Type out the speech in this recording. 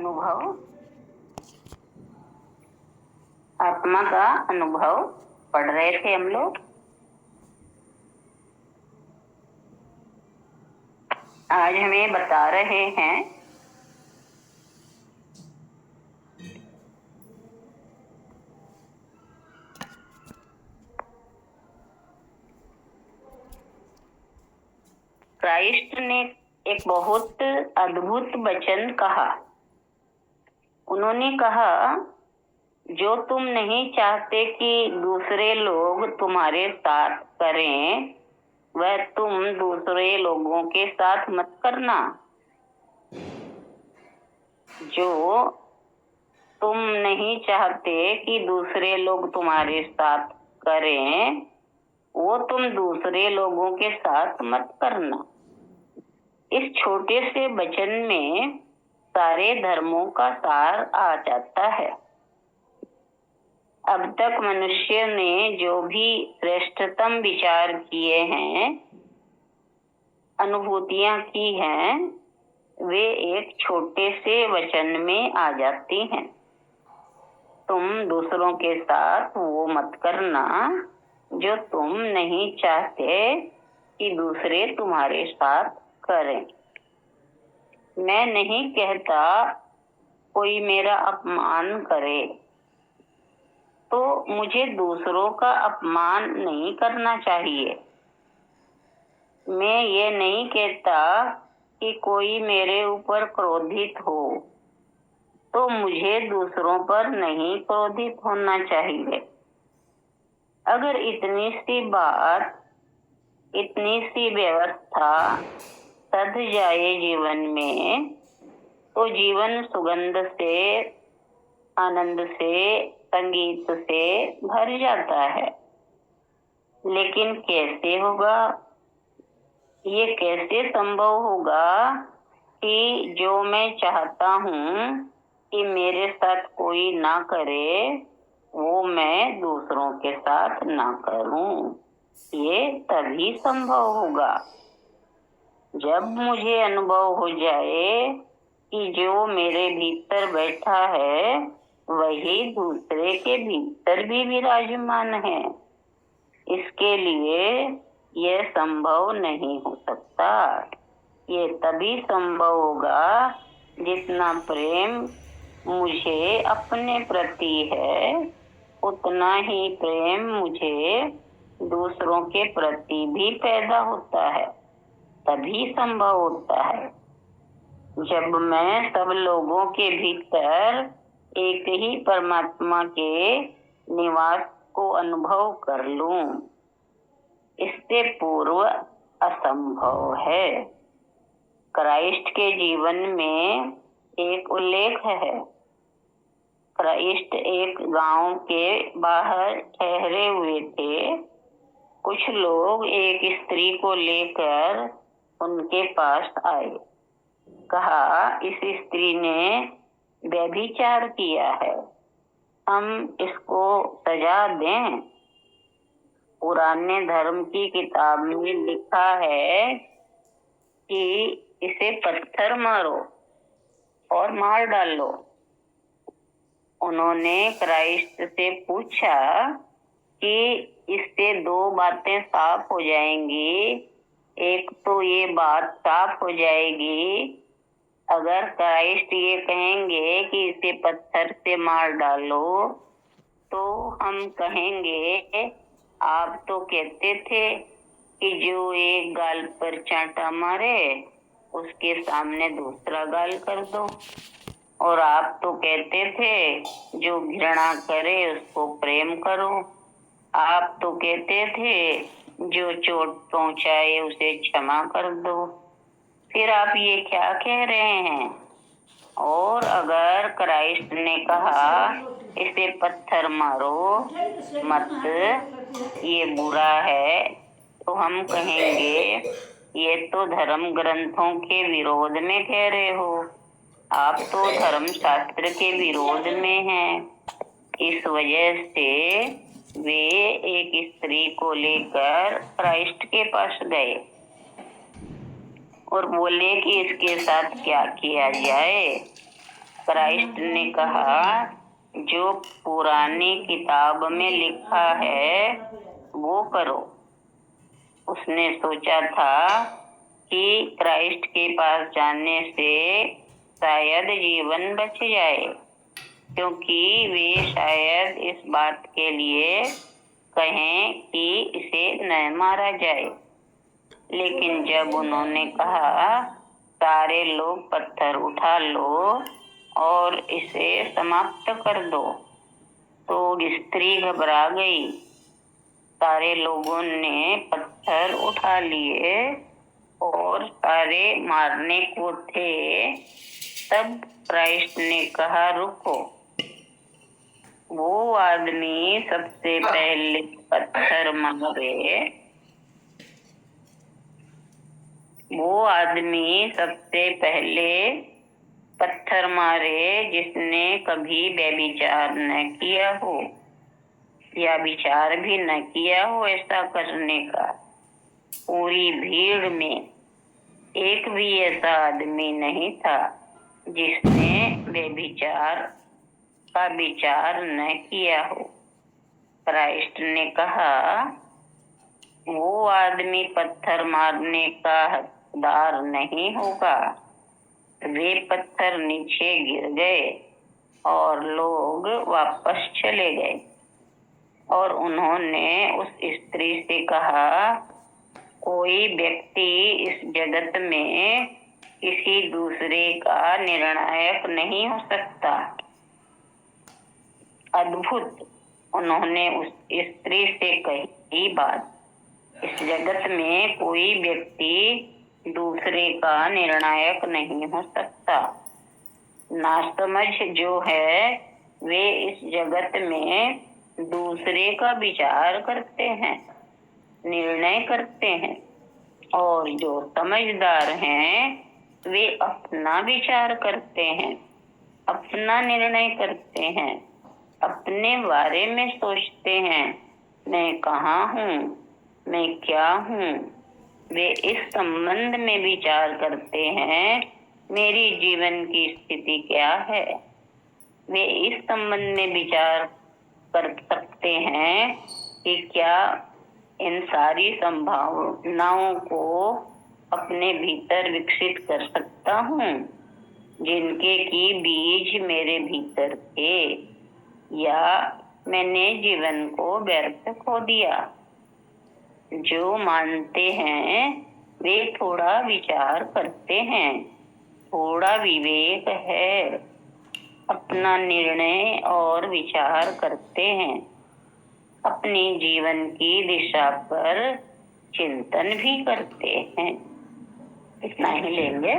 अनुभव, आत्मा का अनुभव पढ़ रहे थे हम लोग। आज हमें बता रहे हैं क्राइस्ट ने एक बहुत अद्भुत वचन कहा। उन्होंने कहा, जो तुम नहीं चाहते कि दूसरे लोग तुम्हारे साथ करें, वह तुम दूसरे लोगों के साथ मत करना। जो तुम नहीं चाहते कि दूसरे लोग तुम्हारे साथ करें, वो तुम दूसरे लोगों के साथ मत करना। इस छोटे से वचन में सारे धर्मों का सार आ जाता है। अब तक मनुष्य ने जो भी श्रेष्ठतम विचार किए हैं, अनुभूतियां की हैं, वे एक छोटे से वचन में आ जाती हैं। तुम दूसरों के साथ वो मत करना जो तुम नहीं चाहते कि दूसरे तुम्हारे साथ करें। मैं नहीं कहता कोई मेरा अपमान करे, तो मुझे दूसरों का अपमान नहीं करना चाहिए। मैं ये नहीं कहता कि कोई मेरे ऊपर क्रोधित हो, तो मुझे दूसरों पर नहीं क्रोधित होना चाहिए। अगर इतनी सी बात, इतनी सी व्यवस्था सध जाए जीवन में, तो जीवन सुगंध से, आनंद से, संगीत से भर जाता है। लेकिन कैसे होगा? ये कैसे संभव होगा कि जो मैं चाहता हूँ कि मेरे साथ कोई ना करे, वो मैं दूसरों के साथ ना करूं? ये तभी संभव होगा जब मुझे अनुभव हो जाए कि जो मेरे भीतर बैठा है वही दूसरे के भीतर भी विराजमान है। इसके लिए यह संभव नहीं हो सकता। ये तभी संभव होगा जितना प्रेम मुझे अपने प्रति है, उतना ही प्रेम मुझे दूसरों के प्रति भी पैदा होता है। तभी संभव होता है जब मैं सब लोगों के भीतर एक ही परमात्मा के निवास को अनुभव कर लूं। इससे पूर्व असंभव है। क्राइस्ट के जीवन में एक उल्लेख है। क्राइस्ट एक गांव के बाहर ठहरे हुए थे। कुछ लोग एक स्त्री को लेकर उनके पास आए। कहा, इस स्त्री ने व्यभिचार किया है, हम इसको सजा दें। पुराने धर्म की किताब में लिखा है कि इसे पत्थर मारो और मार डालो। उन्होंने क्राइस्ट से पूछा कि इससे दो बातें साफ हो जाएंगी। एक तो ये बात साफ हो जाएगी, अगर क्राइस्ट ये कहेंगे कि इसे पत्थर से मार डालो, तो हम कहेंगे, आप तो कहते थे कि जो एक गाल पर चांटा मारे उसके सामने दूसरा गाल कर दो, और आप तो कहते थे जो घृणा करे उसको प्रेम करो। आप तो कहते थे जो चोट पहुंचाए उसे क्षमा कर दो। फिर आप ये क्या कह रहे हैं? और अगर क्राइस्ट ने कहा इसे पत्थर मारो मत, ये बुरा है, तो हम कहेंगे ये तो धर्म ग्रंथों के विरोध में कह रहे हो, आप तो धर्म शास्त्र के विरोध में हैं। इस वजह से वे एक स्त्री को लेकर क्राइस्ट के पास गए और बोले कि इसके साथ क्या किया जाए। क्राइस्ट ने कहा, जो पुरानी किताब में लिखा है वो करो। उसने सोचा था कि क्राइस्ट के पास जाने से शायद जीवन बच जाए, क्योंकि वे शायद इस बात के लिए कहें कि इसे न मारा जाए। लेकिन जब उन्होंने कहा, सारे लोग पत्थर उठा लो और इसे समाप्त कर दो, तो स्त्री घबरा गई। सारे लोगों ने पत्थर उठा लिए और सारे मारने को थे। तब क्राइस्ट ने कहा, रुको। वो आदमी सबसे पहले पत्थर मारे, जिसने कभी व्यभिचार न किया हो या विचार भी न किया हो ऐसा करने का। पूरी भीड़ में एक भी ऐसा आदमी नहीं था जिसने व्यभिचार का विचार न किया हो। क्राइस्ट ने कहा, वो आदमी पत्थर मारने का हकदार नहीं होगा। वे पत्थर नीचे गिर गए और लोग वापस चले गए। और उन्होंने उस स्त्री से कहा, कोई व्यक्ति इस जगत में किसी दूसरे का निर्णायक नहीं हो सकता। अद्भुत! उन्होंने उस स्त्री से कही बात, इस जगत में कोई व्यक्ति दूसरे का निर्णायक नहीं हो सकता। नासमझ जो है वे इस जगत में दूसरे का विचार करते हैं, निर्णय करते हैं, और जो समझदार हैं वे अपना विचार करते हैं, अपना निर्णय करते हैं, अपने बारे में सोचते हैं, मैं कहाँ हूँ, मैं क्या हूँ। वे इस संबंध में विचार करते हैं, मेरी जीवन की स्थिति क्या है। वे इस संबंध में विचार कर सकते हैं कि क्या इन सारी संभावनाओं को अपने भीतर विकसित कर सकता हूँ, जिनके की बीज मेरे भीतर थे, या मैंने जीवन को व्यर्थ खो दिया। जो मानते हैं वे थोड़ा विचार करते हैं, थोड़ा विवेक है, अपना निर्णय और विचार करते हैं, अपने जीवन की दिशा पर चिंतन भी करते हैं। इतना ही लेंगे।